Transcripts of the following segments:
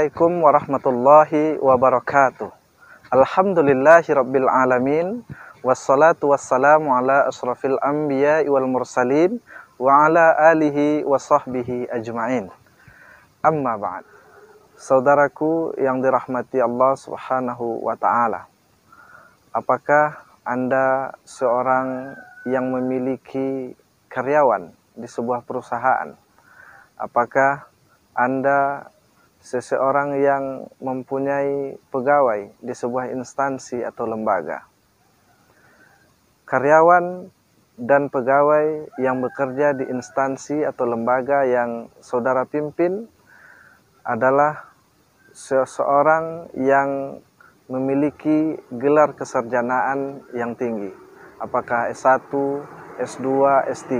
Assalamualaikum warahmatullahi wabarakatuh. Alhamdulillahirabbil alamin. Wassalatu wassalamu ala asrafil anbiya'i wal mursalin wa ala alihi wa sahbihi ajma'in. Amma ba'd. Saudaraku yang dirahmati Allah Subhanahu wa taala. Apakah Anda seorang yang memiliki karyawan di sebuah perusahaan? Apakah Anda seseorang yang mempunyai pegawai di sebuah instansi atau lembaga? Karyawan dan pegawai yang bekerja di instansi atau lembaga yang saudara pimpin adalah seseorang yang memiliki gelar kesarjanaan yang tinggi. Apakah S1, S2, S3.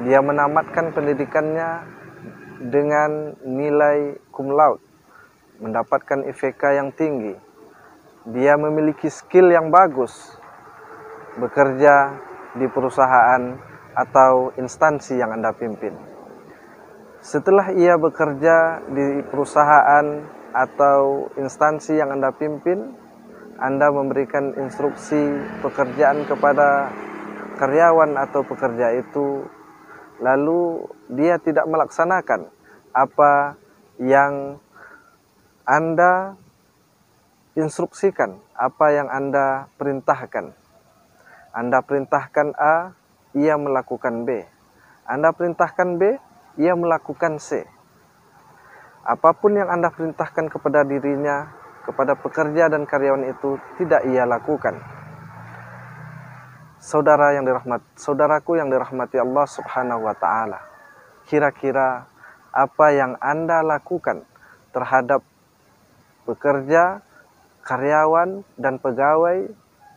Dia menamatkan pendidikannya dengan nilai cum laude, mendapatkan IPK yang tinggi. Dia memiliki skill yang bagus, bekerja di perusahaan atau instansi yang Anda pimpin. Setelah ia bekerja di perusahaan atau instansi yang Anda pimpin, Anda memberikan instruksi pekerjaan kepada karyawan atau pekerja itu, lalu dia tidak melaksanakan apa yang Anda instruksikan, apa yang Anda perintahkan. Anda perintahkan A, ia melakukan B. Anda perintahkan B, ia melakukan C. Apapun yang Anda perintahkan kepada dirinya, kepada pekerja dan karyawan itu, tidak ia lakukan. Saudaraku yang dirahmati Allah Subhanahu wa taala. Kira-kira apa yang Anda lakukan terhadap pekerja, karyawan dan pegawai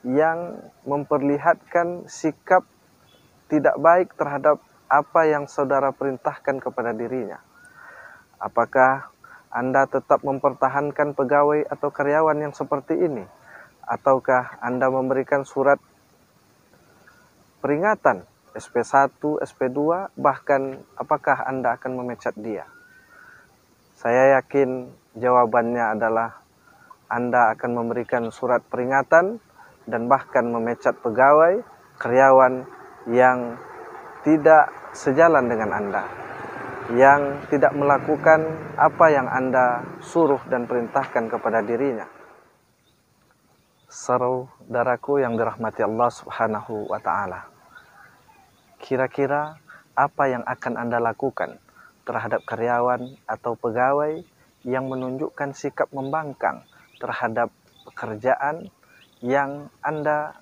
yang memperlihatkan sikap tidak baik terhadap apa yang saudara perintahkan kepada dirinya? Apakah Anda tetap mempertahankan pegawai atau karyawan yang seperti ini? Ataukah Anda memberikan surat peringatan SP1, SP2, bahkan apakah Anda akan memecat dia? Saya yakin jawabannya adalah Anda akan memberikan surat peringatan dan bahkan memecat pegawai, karyawan yang tidak sejalan dengan Anda, yang tidak melakukan apa yang Anda suruh dan perintahkan kepada dirinya. Saudaraku yang dirahmati Allah Subhanahu wa taala. Kira-kira apa yang akan Anda lakukan terhadap karyawan atau pegawai yang menunjukkan sikap membangkang terhadap pekerjaan yang Anda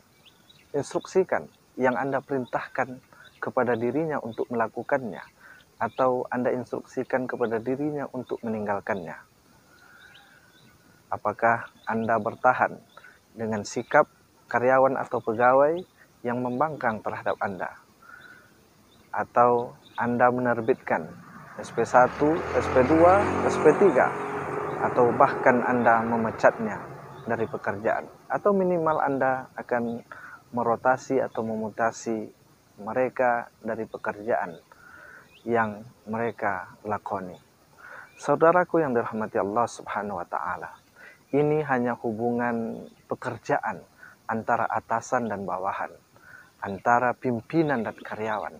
instruksikan, yang Anda perintahkan kepada dirinya untuk melakukannya, atau Anda instruksikan kepada dirinya untuk meninggalkannya? Apakah Anda bertahan dengan sikap karyawan atau pegawai yang membangkang terhadap Anda? Atau Anda menerbitkan SP1, SP2, SP3, atau bahkan Anda memecatnya dari pekerjaan, atau minimal Anda akan merotasi atau memutasi mereka dari pekerjaan yang mereka lakoni. Saudaraku yang dirahmati Allah Subhanahu wa taala, ini hanya hubungan pekerjaan antara atasan dan bawahan, antara pimpinan dan karyawan.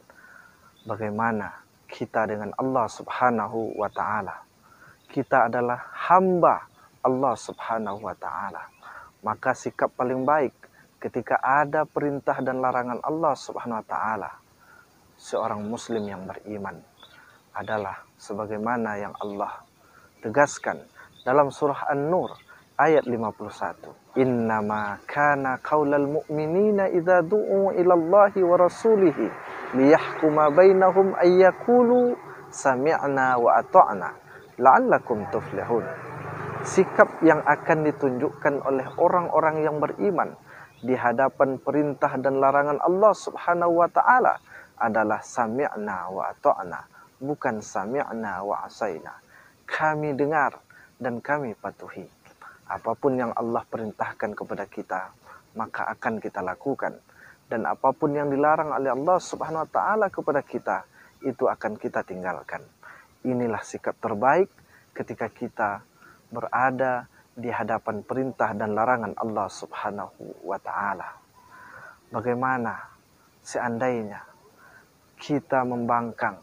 Bagaimana kita dengan Allah Subhanahu wa taala? Kita adalah hamba Allah Subhanahu wa taala. Maka sikap paling baik ketika ada perintah dan larangan Allah Subhanahu wa taala, seorang muslim yang beriman adalah sebagaimana yang Allah tegaskan dalam surah An-Nur ayat 51. Innama kana qaulal mu'minina idza du'u ila Allahi wa rasulihi liyahkuma bainahum ayyaqulu sami'na wa ata'na la'allakum tuflihun. Sikap yang akan ditunjukkan oleh orang-orang yang beriman di hadapan perintah dan larangan Allah Subhanahu wa taala adalah sami'na wa ata'na, bukan sami'na wa asaina. Kami dengar dan kami patuhi. Apapun yang Allah perintahkan kepada kita, maka akan kita lakukan. Dan apapun yang dilarang oleh Allah Subhanahu wa taala kepada kita, itu akan kita tinggalkan. Inilah sikap terbaik ketika kita berada di hadapan perintah dan larangan Allah Subhanahu wa Ta'ala. Bagaimana seandainya kita membangkang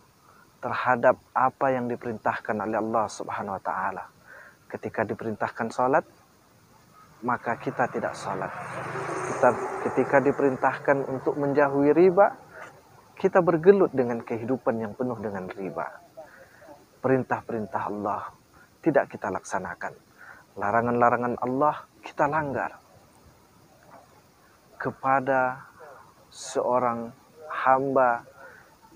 terhadap apa yang diperintahkan oleh Allah Subhanahu wa Ta'ala? Ketika diperintahkan sholat, maka kita tidak sholat. Ketika diperintahkan untuk menjauhi riba, kita bergelut dengan kehidupan yang penuh dengan riba. Perintah-perintah Allah tidak kita laksanakan. Larangan-larangan Allah kita langgar. Kepada seorang hamba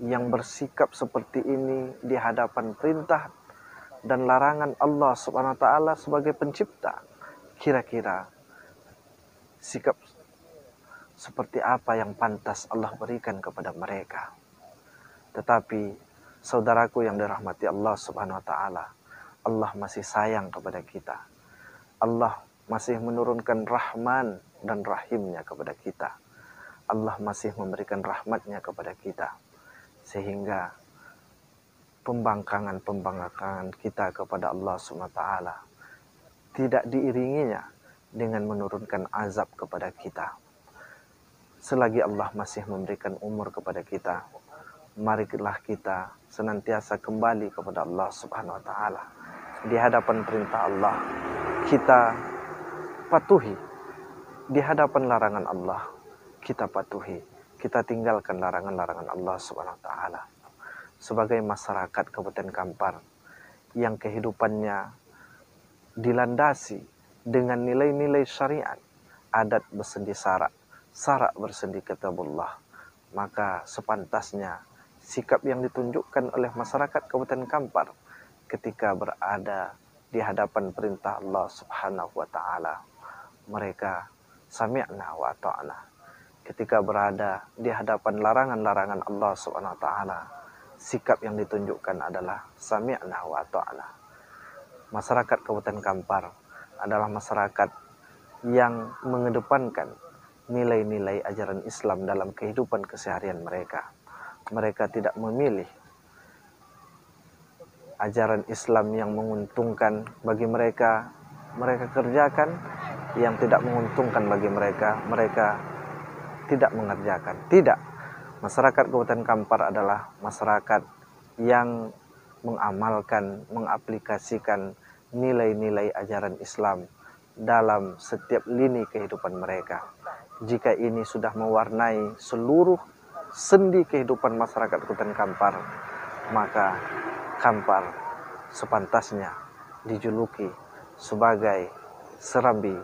yang bersikap seperti ini di hadapan perintah dan larangan Allah Subhanahu wa Ta'ala sebagai pencipta, kira-kira sikap seperti apa yang pantas Allah berikan kepada mereka? Tetapi saudaraku yang dirahmati Allah Subhanahu wa Ta'ala, Allah masih sayang kepada kita. Allah masih menurunkan Rahman dan Rahimnya kepada kita. Allah masih memberikan rahmatnya kepada kita. Sehingga pembangkangan kita kepada Allah SWT tidak diiringinya dengan menurunkan azab kepada kita. Selagi Allah masih memberikan umur kepada kita, marilah kita senantiasa kembali kepada Allah Subhanahu wa Ta'ala. Di hadapan perintah Allah kita patuhi, di hadapan larangan Allah kita patuhi, kita tinggalkan larangan-larangan Allah Subhanahu wa Ta'ala. Sebagai masyarakat Kabupaten Kampar yang kehidupannya dilandasi dengan nilai-nilai syariat, adat bersendi sarak, sarak bersendi kitabullah, maka sepantasnya sikap yang ditunjukkan oleh masyarakat Kabupaten Kampar ketika berada di hadapan perintah Allah Subhanahu wa Ta'ala, mereka sami'na wa ata'na. Ketika berada di hadapan larangan-larangan Allah Subhanahu wa Ta'ala, sikap yang ditunjukkan adalah sami'na wa ata'na. Masyarakat Kabupaten Kampar adalah masyarakat yang mengedepankan nilai-nilai ajaran Islam dalam kehidupan keseharian mereka. Mereka tidak memilih ajaran Islam yang menguntungkan bagi mereka, mereka kerjakan. Yang tidak menguntungkan bagi mereka, mereka tidak mengerjakan. Tidak. Masyarakat Kabupaten Kampar adalah masyarakat yang mengamalkan, mengaplikasikan nilai-nilai ajaran Islam dalam setiap lini kehidupan mereka. Jika ini sudah mewarnai seluruh sendi kehidupan masyarakat Kabupaten Kampar, maka Kampar sepantasnya dijuluki sebagai Serambi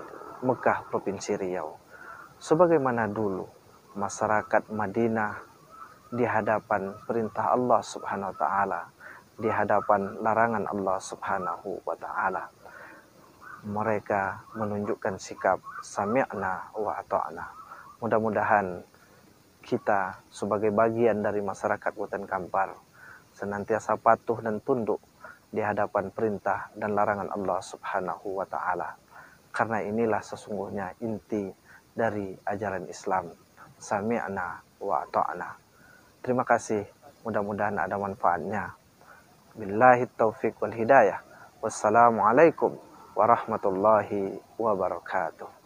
Mekah Provinsi Riau. Sebagaimana dulu masyarakat Madinah di hadapan perintah Allah Subhanahu wa Ta'ala, di hadapan larangan Allah Subhanahu wa Ta'ala, mereka menunjukkan sikap sami'na wa ata'na. Mudah-mudahan kita sebagai bagian dari masyarakat Kabupaten Kampar senantiasa patuh dan tunduk di hadapan perintah dan larangan Allah Subhanahu wa Ta'ala. Karena inilah sesungguhnya inti dari ajaran Islam, sami'na wa ata'na. Terima kasih, mudah-mudahan ada manfaatnya. Billahi taufiq wal hidayah. Wassalamualaikum warahmatullahi wabarakatuh.